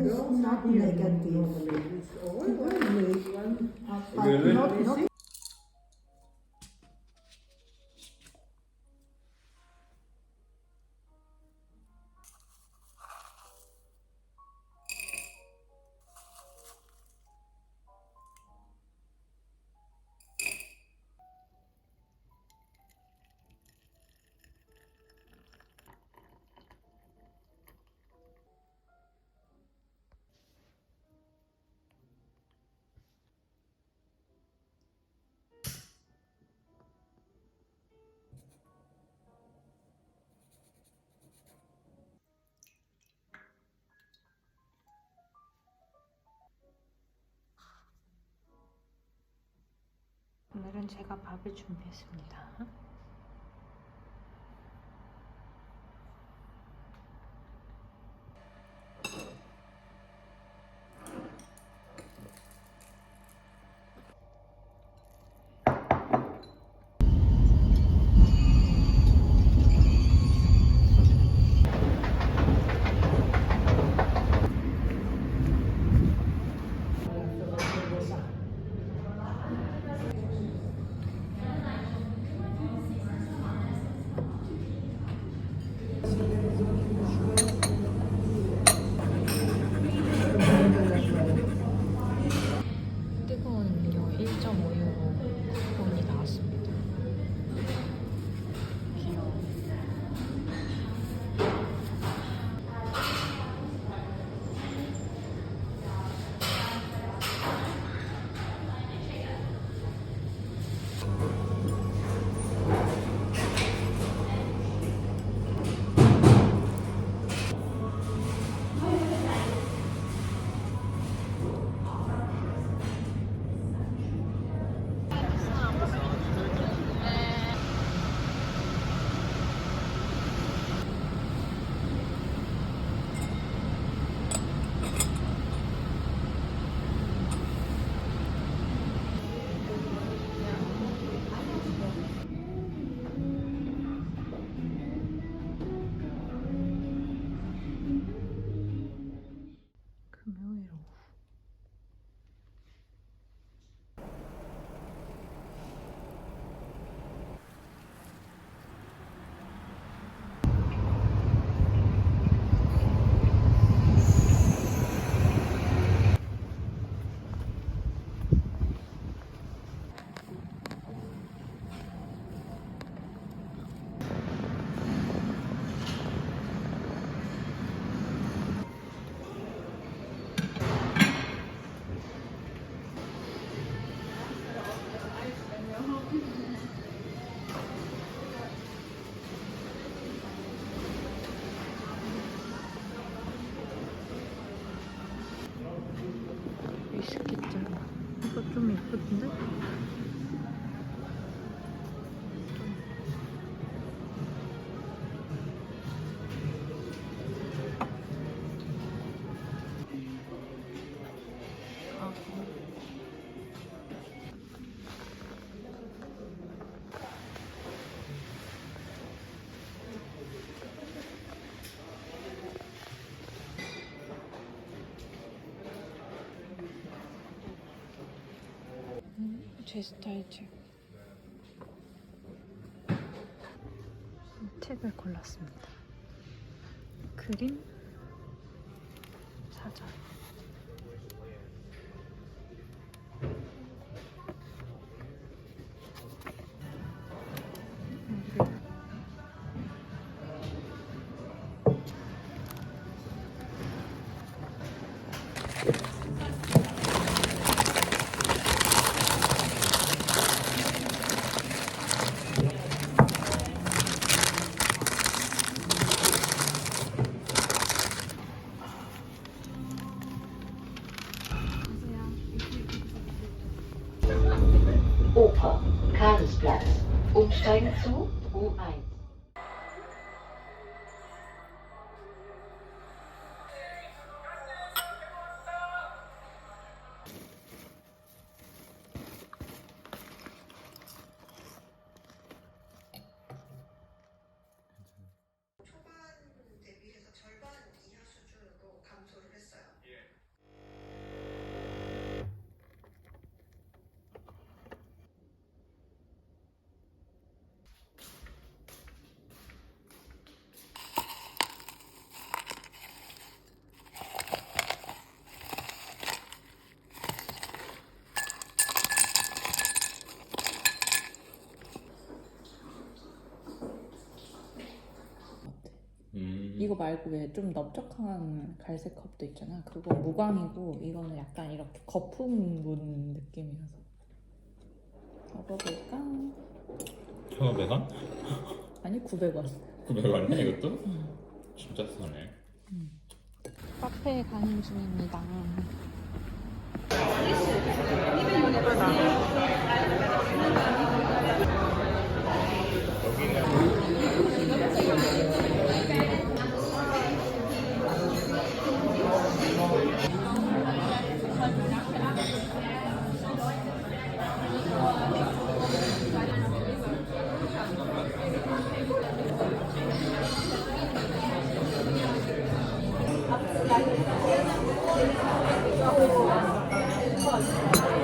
is not negative. But not 오늘은 제가 밥을 준비했습니다. 뜨거운 음료 1.5유로 쿠폰이 나왔습니다. 귀여워. 금요일 오후. 위스키잔. 이거 좀 예쁜데? 제 스타일 책. 책을 골랐습니다. 그림 사전. Oper, Karlsplatz. Umsteigen zu U1. 초반 대비해서 절반 이하 수준으로 감소를 했어요. 이거 말고 왜 좀 넓적한 갈색 컵도 있잖아. 그건 무광이고 이거는 약간 이렇게 거품 묻는 느낌이어서 먹어볼까? 1,500원? 아니 900원. 900원이야 이것도? 진짜 싸네. 카페에 가는 중입니다.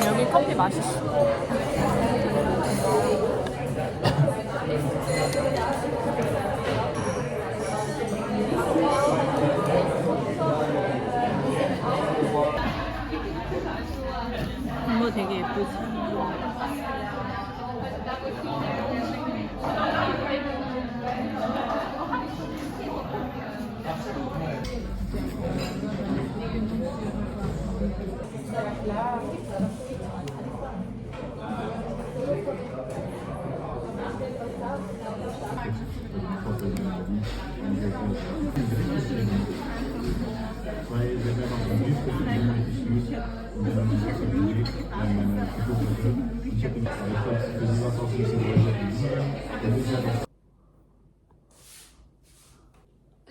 여기 커피 맛있어. 이거 되게 예쁘지?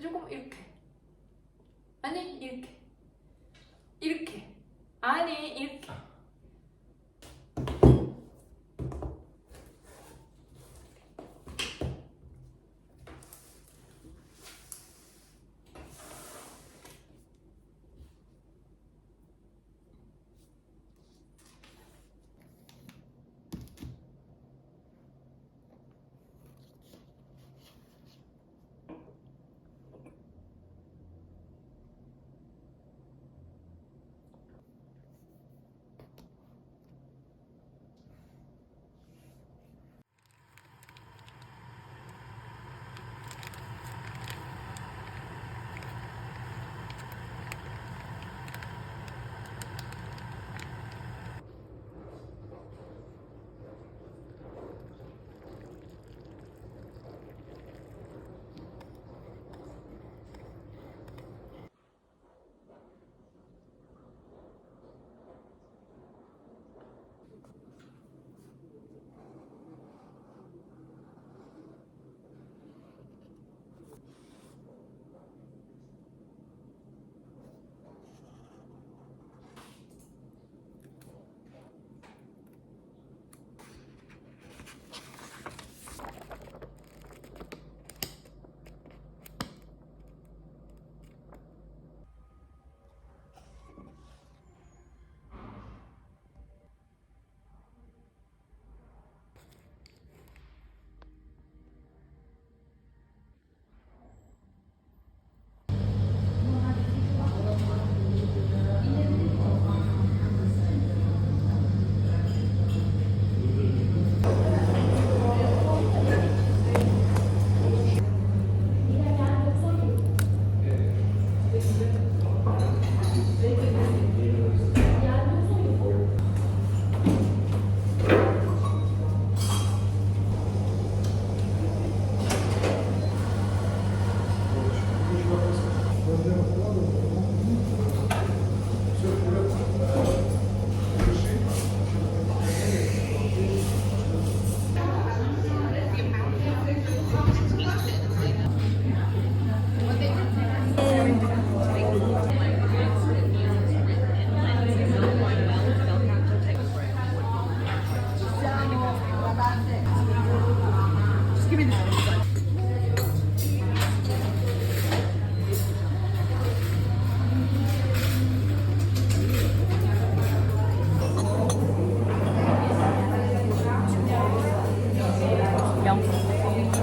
조금 이렇게. 아니 이렇게. 이렇게. 아니 이렇게.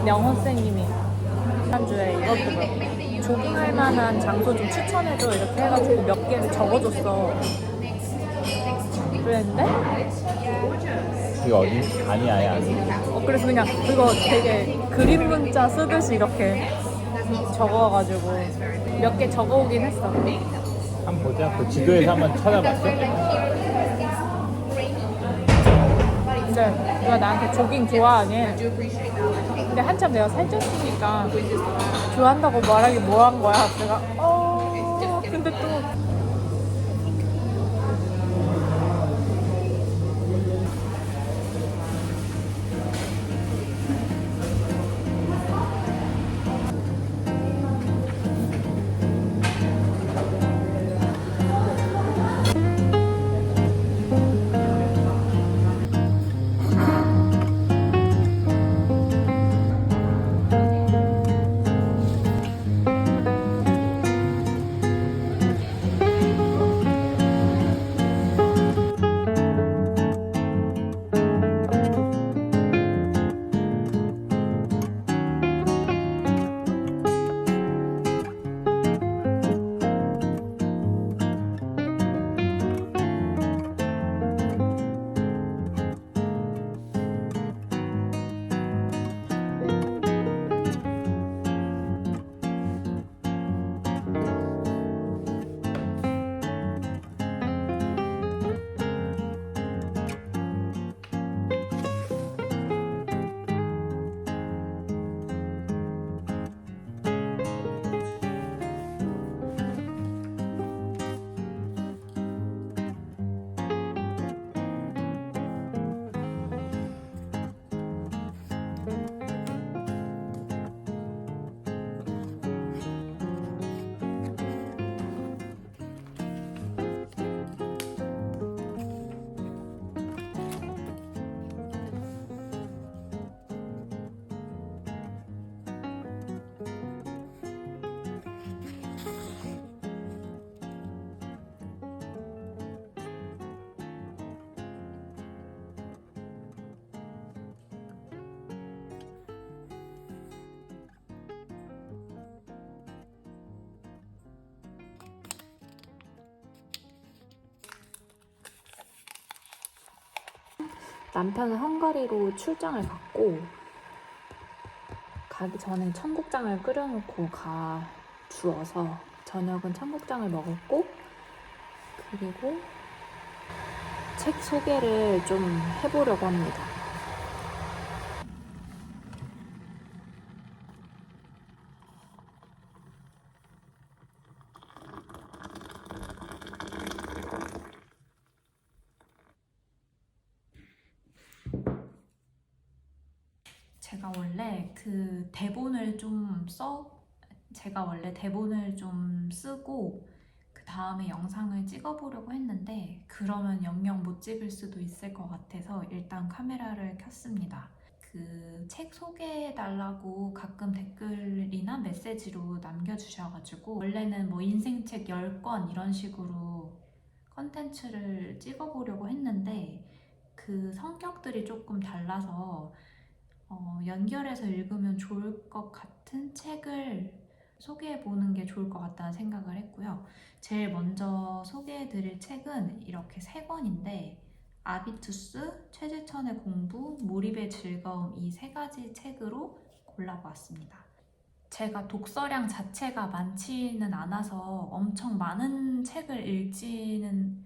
명호쌤님이 지난주에 이것도 조깅할 만한 장소 좀 추천해줘 이렇게 해가지고 몇 개를 적어줬어. 그랬는데 이게 어디? 아니 아니 아니. 그래서 그냥 그거 되게 그림 문자 쓰듯이 이렇게 적어가지고 몇 개 적어오긴 했어. 한번 보자. 그 지도에서 한번 찾아봤어? 근데 누가 나한테 조깅 좋아하니? 근데 한참 내가 살쪘으니까 좋아한다고 말하기 뭐한 거야. 내가 근데 또 남편은 헝가리로 출장을 갔고 가기 전에 청국장을 끓여놓고 주어서 저녁은 청국장을 먹었고 그리고 책 소개를 좀 해보려고 합니다. 제가 원래 대본을 좀 쓰고 그 다음에 영상을 찍어보려고 했는데 그러면 영영 못 찍을 수도 있을 것 같아서 일단 카메라를 켰습니다. 그 책 소개해달라고 가끔 댓글이나 메시지로 남겨주셔가지고 원래는 뭐 인생책 10권 이런 식으로 컨텐츠를 찍어보려고 했는데 그 성격들이 조금 달라서 연결해서 읽으면 좋을 것 같은 책을 소개해보는 게 좋을 것 같다는 생각을 했고요. 제일 먼저 소개해드릴 책은 이렇게 3권인데 아비투스, 최재천의 공부, 몰입의 즐거움 이 3가지 책으로 골라보았습니다. 제가 독서량 자체가 많지는 않아서 엄청 많은 책을 읽지는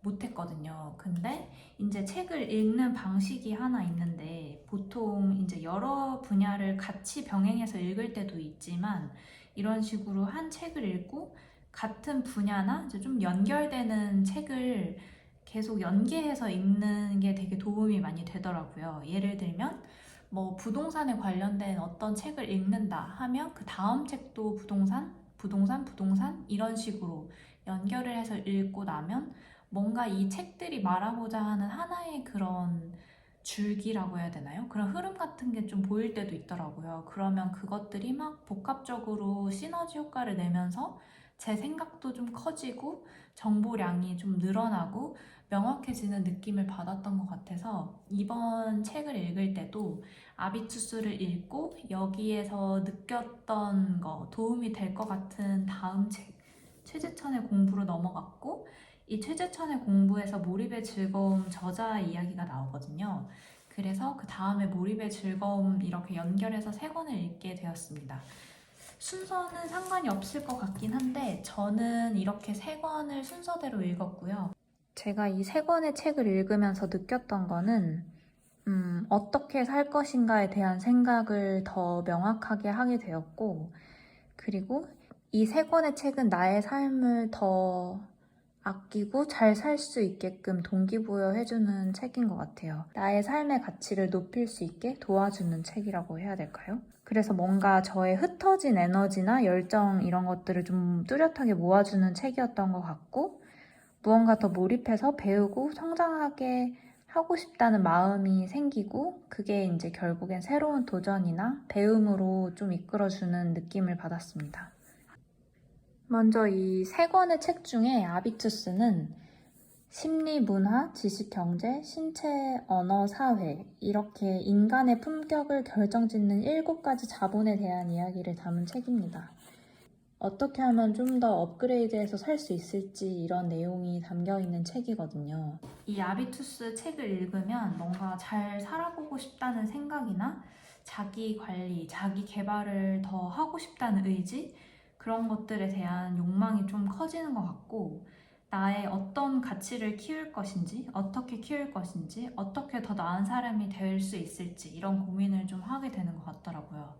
못했거든요. 근데 이제 책을 읽는 방식이 하나 있는데 보통 이제 여러 분야를 같이 병행해서 읽을 때도 있지만 이런 식으로 한 책을 읽고 같은 분야나 이제 좀 연결되는 책을 계속 연계해서 읽는 게 되게 도움이 많이 되더라고요. 예를 들면 뭐 부동산에 관련된 어떤 책을 읽는다 하면 그 다음 책도 부동산 이런 식으로 연결을 해서 읽고 나면 뭔가 이 책들이 말하고자 하는 하나의 그런 줄기라고 해야 되나요? 그런 흐름 같은 게 좀 보일 때도 있더라고요. 그러면 그것들이 막 복합적으로 시너지 효과를 내면서 제 생각도 좀 커지고 정보량이 좀 늘어나고 명확해지는 느낌을 받았던 것 같아서 이번 책을 읽을 때도 아비투스를 읽고 여기에서 느꼈던 거 도움이 될 것 같은 다음 책 최재천의 공부로 넘어갔고 이 최재천의 공부에서 몰입의 즐거움 저자 이야기가 나오거든요. 그래서 그 다음에 몰입의 즐거움 이렇게 연결해서 3권을 읽게 되었습니다. 순서는 상관이 없을 것 같긴 한데 저는 이렇게 3권을 순서대로 읽었고요. 제가 이 3권의 책을 읽으면서 느꼈던 거는 어떻게 살 것인가에 대한 생각을 더 명확하게 하게 되었고, 그리고 이 3권의 책은 나의 삶을 더 아끼고 잘 살 수 있게끔 동기부여해주는 책인 것 같아요. 나의 삶의 가치를 높일 수 있게 도와주는 책이라고 해야 될까요? 그래서 뭔가 저의 흩어진 에너지나 열정 이런 것들을 좀 뚜렷하게 모아주는 책이었던 것 같고, 무언가 더 몰입해서 배우고 성장하게 하고 싶다는 마음이 생기고, 그게 이제 결국엔 새로운 도전이나 배움으로 좀 이끌어주는 느낌을 받았습니다. 먼저 이 3권의 책 중에 아비투스는 심리, 문화, 지식, 경제, 신체, 언어, 사회 이렇게 인간의 품격을 결정짓는 7가지 자본에 대한 이야기를 담은 책입니다. 어떻게 하면 좀 더 업그레이드해서 살 수 있을지 이런 내용이 담겨있는 책이거든요. 이 아비투스 책을 읽으면 뭔가 잘 살아보고 싶다는 생각이나 자기 관리, 자기 개발을 더 하고 싶다는 의지, 그런 것들에 대한 욕망이 좀 커지는 것 같고, 나의 어떤 가치를 키울 것인지, 어떻게 키울 것인지, 어떻게 더 나은 사람이 될 수 있을지 이런 고민을 좀 하게 되는 것 같더라고요.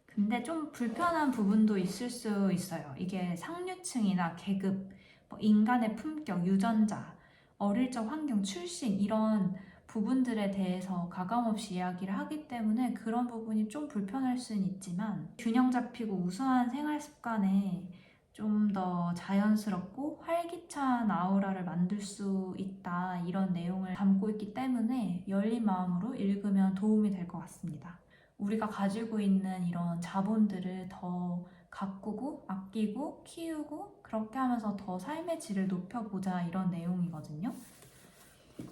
근데 좀 불편한 부분도 있을 수 있어요. 이게 상류층이나 계급, 인간의 품격, 유전자, 어릴 적 환경, 출신 이런 부분들에 대해서 가감없이 이야기를 하기 때문에 그런 부분이 좀 불편할 수는 있지만, 균형 잡히고 우수한 생활 습관에 좀 더 자연스럽고 활기찬 아우라를 만들 수 있다, 이런 내용을 담고 있기 때문에 열린 마음으로 읽으면 도움이 될 것 같습니다. 우리가 가지고 있는 이런 자본들을 더 가꾸고 아끼고 키우고 그렇게 하면서 더 삶의 질을 높여보자, 이런 내용이거든요.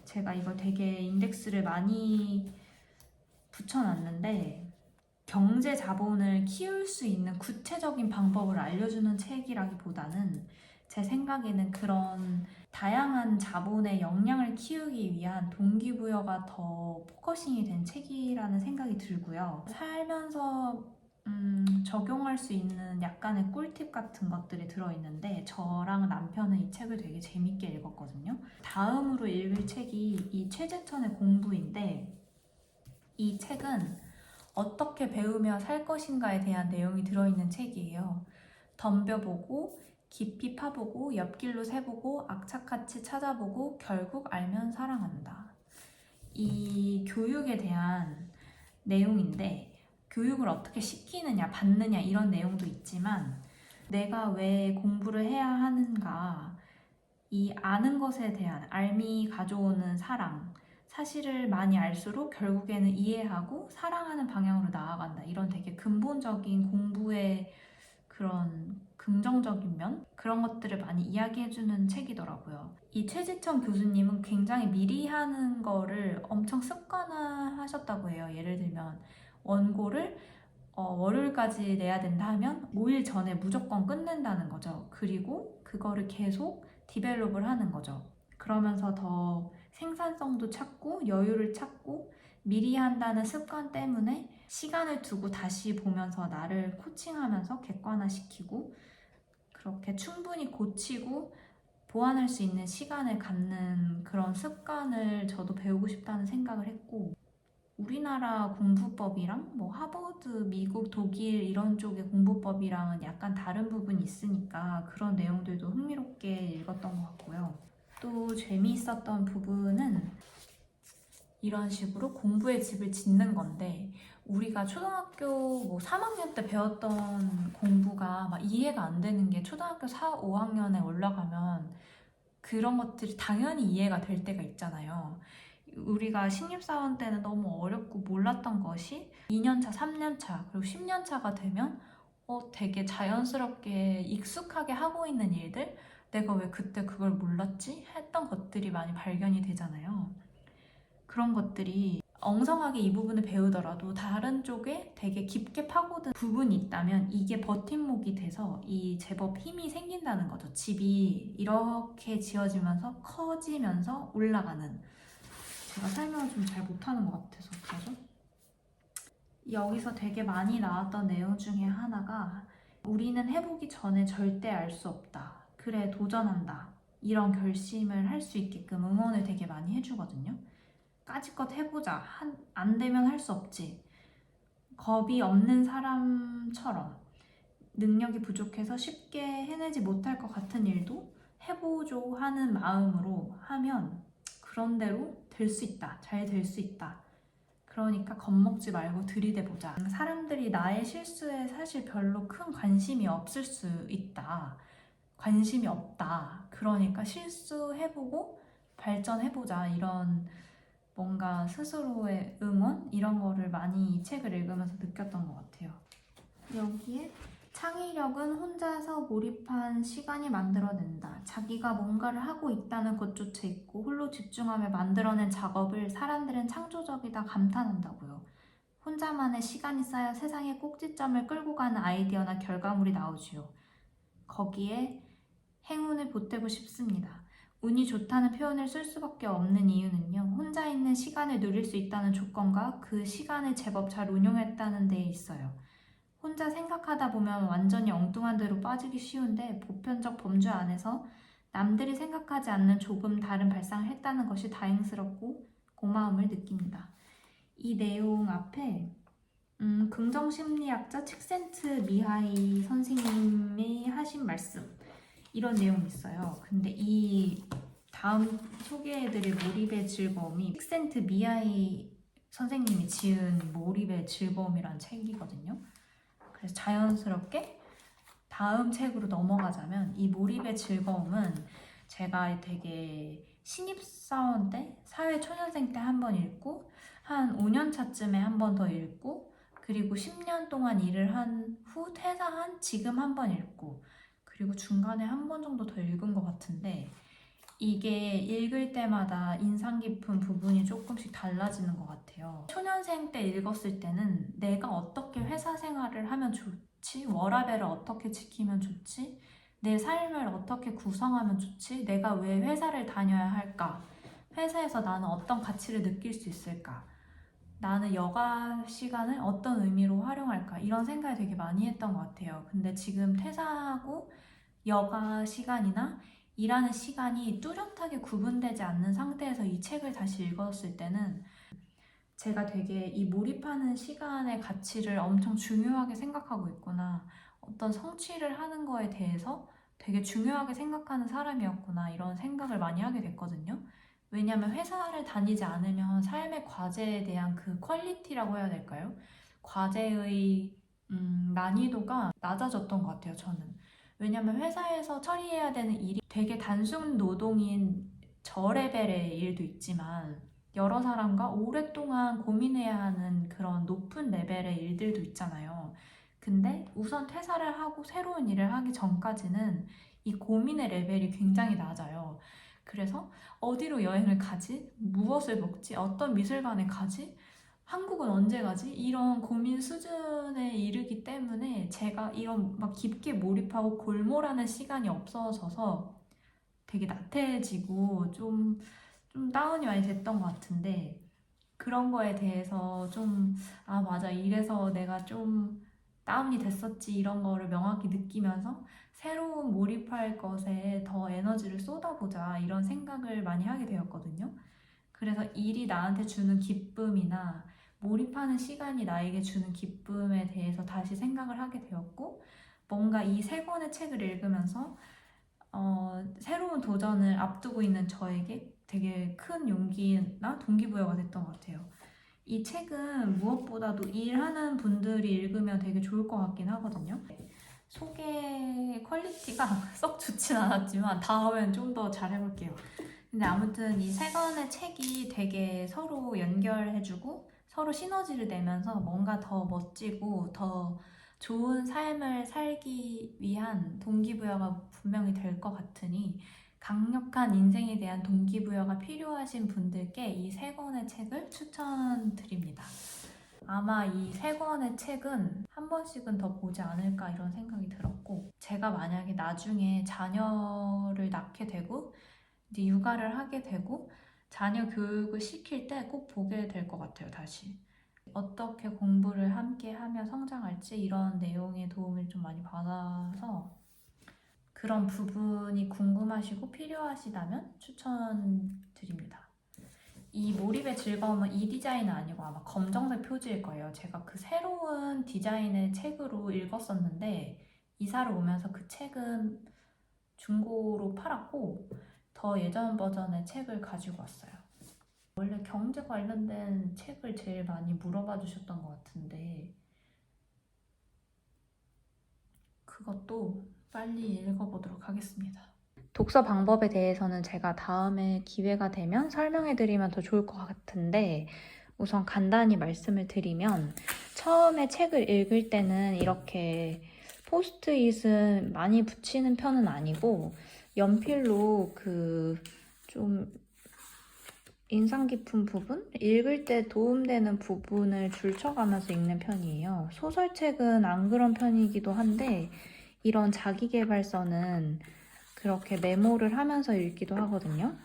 제가 이걸 되게 인덱스를 많이 붙여놨는데, 경제 자본을 키울 수 있는 구체적인 방법을 알려주는 책이라기보다는 제 생각에는 그런 다양한 자본의 역량을 키우기 위한 동기부여가 더 포커싱이 된 책이라는 생각이 들고요. 살면서 적용할 수 있는 약간의 꿀팁 같은 것들이 들어있는데, 저랑 남편은 이 책을 되게 재밌게 읽었거든요. 다음으로 읽을 책이 이 최재천의 공부인데, 이 책은 어떻게 배우며 살 것인가에 대한 내용이 들어있는 책이에요. 덤벼보고 깊이 파보고 옆길로 새보고 악착같이 찾아보고 결국 알면 사랑한다. 이 교육에 대한 내용인데, 교육을 어떻게 시키느냐 받느냐 이런 내용도 있지만, 내가 왜 공부를 해야 하는가, 이 아는 것에 대한 알미 가져오는 사랑, 사실을 많이 알수록 결국에는 이해하고 사랑하는 방향으로 나아간다, 이런 되게 근본적인 공부의 그런 긍정적인 면? 그런 것들을 많이 이야기해주는 책이더라고요. 이 최지천 교수님은 굉장히 미리 하는 거를 엄청 습관화하셨다고 해요. 예를 들면 원고를 월요일까지 내야 된다 하면 5일 전에 무조건 끝낸다는 거죠. 그리고 그거를 계속 디벨롭을 하는 거죠. 그러면서 더 생산성도 찾고 여유를 찾고, 미리 한다는 습관 때문에 시간을 두고 다시 보면서 나를 코칭하면서 객관화시키고, 그렇게 충분히 고치고 보완할 수 있는 시간을 갖는 그런 습관을 저도 배우고 싶다는 생각을 했고, 우리나라 공부법이랑 하버드, 미국, 독일 이런 쪽의 공부법이랑은 약간 다른 부분이 있으니까 그런 내용들도 흥미롭게 읽었던 것 같고요. 또 재미있었던 부분은 이런 식으로 공부의 집을 짓는 건데, 우리가 초등학교 3학년 때 배웠던 공부가 막 이해가 안 되는 게 초등학교 4, 5학년에 올라가면 그런 것들이 당연히 이해가 될 때가 있잖아요. 우리가 신입사원 때는 너무 어렵고 몰랐던 것이 2년차, 3년차, 그리고 10년차가 되면 되게 자연스럽게 익숙하게 하고 있는 일들, 내가 왜 그때 그걸 몰랐지? 했던 것들이 많이 발견이 되잖아요. 그런 것들이 엉성하게 이 부분을 배우더라도 다른 쪽에 되게 깊게 파고든 부분이 있다면 이게 버팀목이 돼서 이 제법 힘이 생긴다는 거죠. 집이 이렇게 지어지면서 커지면서 올라가는. 제가 설명을 좀 잘 못하는 것 같아서 그러죠? 여기서 되게 많이 나왔던 내용 중에 하나가 우리는 해보기 전에 절대 알 수 없다. 그래, 도전한다. 이런 결심을 할 수 있게끔 응원을 되게 많이 해주거든요. 까짓것 해보자. 안 되면 할 수 없지. 겁이 없는 사람처럼 능력이 부족해서 쉽게 해내지 못할 것 같은 일도 해보죠 하는 마음으로 하면 그런대로 될 수 있다. 잘 될 수 있다. 그러니까 겁먹지 말고 들이대보자. 사람들이 나의 실수에 사실 별로 큰 관심이 없을 수 있다. 관심이 없다. 그러니까 실수해보고 발전해보자. 이런 뭔가 스스로의 응원? 이런 거를 많이 이 책을 읽으면서 느꼈던 것 같아요. 여기에 창의력은 혼자서 몰입한 시간이 만들어낸다. 자기가 뭔가를 하고 있다는 것조차 있고 홀로 집중하며 만들어낸 작업을 사람들은 창조적이다 감탄한다고요. 혼자만의 시간이 쌓여 세상의 꼭지점을 끌고 가는 아이디어나 결과물이 나오지요. 거기에 행운을 보태고 싶습니다. 운이 좋다는 표현을 쓸 수밖에 없는 이유는요. 혼자 있는 시간을 누릴 수 있다는 조건과 그 시간을 제법 잘 운용했다는 데에 있어요. 혼자 생각하다 보면 완전히 엉뚱한 데로 빠지기 쉬운데 보편적 범주 안에서 남들이 생각하지 않는 조금 다른 발상을 했다는 것이 다행스럽고 고마움을 느낍니다. 이 내용 앞에 긍정심리학자 칙센트 미하이 선생님이 하신 말씀 이런 내용이 있어요. 근데 이 다음 소개해드릴 몰입의 즐거움이 칙센트 미하이 선생님이 지은 몰입의 즐거움이란 책이거든요. 그래서 자연스럽게 다음 책으로 넘어가자면 이 몰입의 즐거움은 제가 되게 신입사원 때, 사회초년생 때 한 번 읽고 한 5년 차쯤에 한 번 더 읽고 그리고 10년 동안 일을 한 후 퇴사한 지금 한 번 읽고 그리고 중간에 한 번 정도 더 읽은 것 같은데 이게 읽을 때마다 인상 깊은 부분이 조금씩 달라지는 것 같아요. 초년생 때 읽었을 때는 내가 어떻게 회사 생활을 하면 좋지? 워라밸을 어떻게 지키면 좋지? 내 삶을 어떻게 구성하면 좋지? 내가 왜 회사를 다녀야 할까? 회사에서 나는 어떤 가치를 느낄 수 있을까? 나는 여가 시간을 어떤 의미로 활용할까? 이런 생각을 되게 많이 했던 것 같아요. 근데 지금 퇴사하고 여가 시간이나 일하는 시간이 뚜렷하게 구분되지 않는 상태에서 이 책을 다시 읽었을 때는 제가 되게 이 몰입하는 시간의 가치를 엄청 중요하게 생각하고 있구나. 어떤 성취를 하는 거에 대해서 되게 중요하게 생각하는 사람이었구나. 이런 생각을 많이 하게 됐거든요. 왜냐하면 회사를 다니지 않으면 삶의 과제에 대한 그 퀄리티라고 해야 될까요? 과제의 난이도가 낮아졌던 것 같아요, 저는. 왜냐면 회사에서 처리해야 되는 일이 되게 단순 노동인 저 레벨의 일도 있지만 여러 사람과 오랫동안 고민해야 하는 그런 높은 레벨의 일들도 있잖아요. 근데 우선 퇴사를 하고 새로운 일을 하기 전까지는 이 고민의 레벨이 굉장히 낮아요. 그래서 어디로 여행을 가지? 무엇을 먹지? 어떤 미술관에 가지? 한국은 언제 가지? 이런 고민 수준에 이르기 때문에 제가 이런 막 깊게 몰입하고 골몰하는 시간이 없어져서 되게 나태해지고 좀 다운이 많이 됐던 것 같은데 그런 거에 대해서 아 맞아 이래서 내가 좀 다운이 됐었지 이런 거를 명확히 느끼면서 새로운 몰입할 것에 더 에너지를 쏟아보자 이런 생각을 많이 하게 되었거든요. 그래서 일이 나한테 주는 기쁨이나 몰입하는 시간이 나에게 주는 기쁨에 대해서 다시 생각을 하게 되었고 뭔가 이 세 권의 책을 읽으면서 새로운 도전을 앞두고 있는 저에게 되게 큰 용기나 동기부여가 됐던 것 같아요. 이 책은 무엇보다도 일하는 분들이 읽으면 되게 좋을 것 같긴 하거든요. 소개 퀄리티가 썩 좋진 않았지만 다음엔 좀 더 잘해볼게요. 근데 아무튼 이 세 권의 책이 되게 서로 연결해주고 서로 시너지를 내면서 뭔가 더 멋지고 더 좋은 삶을 살기 위한 동기부여가 분명히 될 것 같으니 강력한 인생에 대한 동기부여가 필요하신 분들께 이 세 권의 책을 추천드립니다. 아마 이 세 권의 책은 한 번씩은 더 보지 않을까 이런 생각이 들었고 제가 만약에 나중에 자녀를 낳게 되고 이제 육아를 하게 되고 자녀 교육을 시킬 때 꼭 보게 될 것 같아요, 다시. 어떻게 공부를 함께 하며 성장할지 이런 내용의 도움을 좀 많이 받아서 그런 부분이 궁금하시고 필요하시다면 추천드립니다. 이 몰입의 즐거움은 이 디자인은 아니고 아마 검정색 표지일 거예요. 제가 그 새로운 디자인의 책으로 읽었었는데 이사를 오면서 그 책은 중고로 팔았고 더 예전 버전의 책을 가지고 왔어요. 원래 경제 관련된 책을 제일 많이 물어봐 주셨던 것 같은데 그것도 빨리 읽어보도록 하겠습니다. 독서 방법에 대해서는 제가 다음에 기회가 되면 설명해드리면 더 좋을 것 같은데 우선 간단히 말씀을 드리면 처음에 책을 읽을 때는 이렇게 포스트잇은 많이 붙이는 편은 아니고 연필로 그 좀 인상 깊은 부분? 읽을 때 도움되는 부분을 줄쳐가면서 읽는 편이에요. 소설책은 안 그런 편이기도 한데 이런 자기계발서는 그렇게 메모를 하면서 읽기도 하거든요.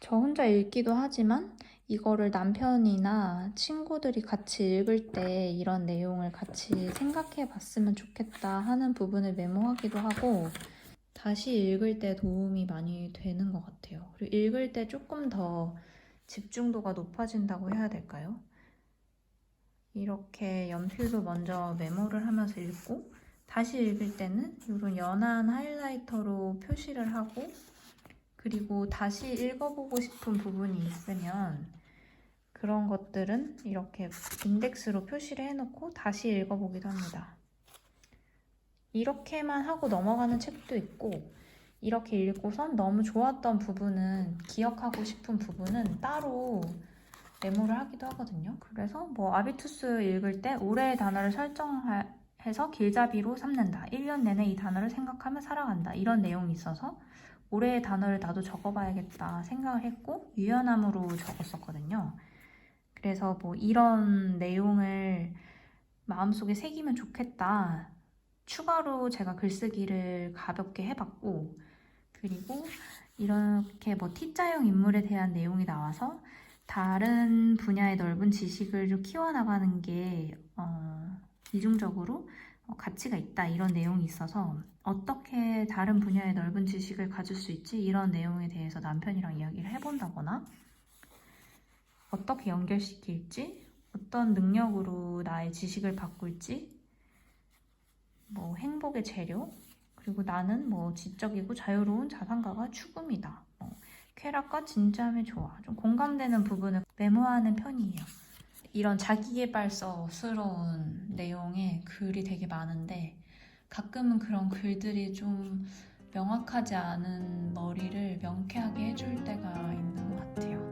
저 혼자 읽기도 하지만 이거를 남편이나 친구들이 같이 읽을 때 이런 내용을 같이 생각해 봤으면 좋겠다 하는 부분을 메모하기도 하고 다시 읽을 때 도움이 많이 되는 것 같아요. 그리고 읽을 때 조금 더 집중도가 높아진다고 해야 될까요? 이렇게 연필로 먼저 메모를 하면서 읽고 다시 읽을 때는 이런 연한 하이라이터로 표시를 하고 그리고 다시 읽어보고 싶은 부분이 있으면 그런 것들은 이렇게 인덱스로 표시를 해놓고 다시 읽어보기도 합니다. 이렇게만 하고 넘어가는 책도 있고 이렇게 읽고선 너무 좋았던 부분은 기억하고 싶은 부분은 따로 메모를 하기도 하거든요. 그래서 뭐 아비투스 읽을 때 올해의 단어를 설정해서 길잡이로 삼는다. 1년 내내 이 단어를 생각하며 살아간다. 이런 내용이 있어서 올해의 단어를 나도 적어봐야겠다 생각을 했고 유연함으로 적었었거든요. 그래서 뭐 이런 내용을 마음속에 새기면 좋겠다. 추가로 제가 글쓰기를 가볍게 해봤고 그리고 이렇게 뭐 T자형 인물에 대한 내용이 나와서 다른 분야의 넓은 지식을 좀 키워나가는 게 이중적으로 가치가 있다 이런 내용이 있어서 어떻게 다른 분야의 넓은 지식을 가질 수 있지 이런 내용에 대해서 남편이랑 이야기를 해본다거나 어떻게 연결시킬지 어떤 능력으로 나의 지식을 바꿀지 뭐 행복의 재료 그리고 나는 뭐 지적이고 자유로운 자산가가 추구미다. 쾌락과 진지함의 조화. 좀 공감되는 부분을 메모하는 편이에요. 이런 자기계발서스러운 내용의 글이 되게 많은데 가끔은 그런 글들이 좀 명확하지 않은 머리를 명쾌하게 해줄 때가 있는 것 같아요.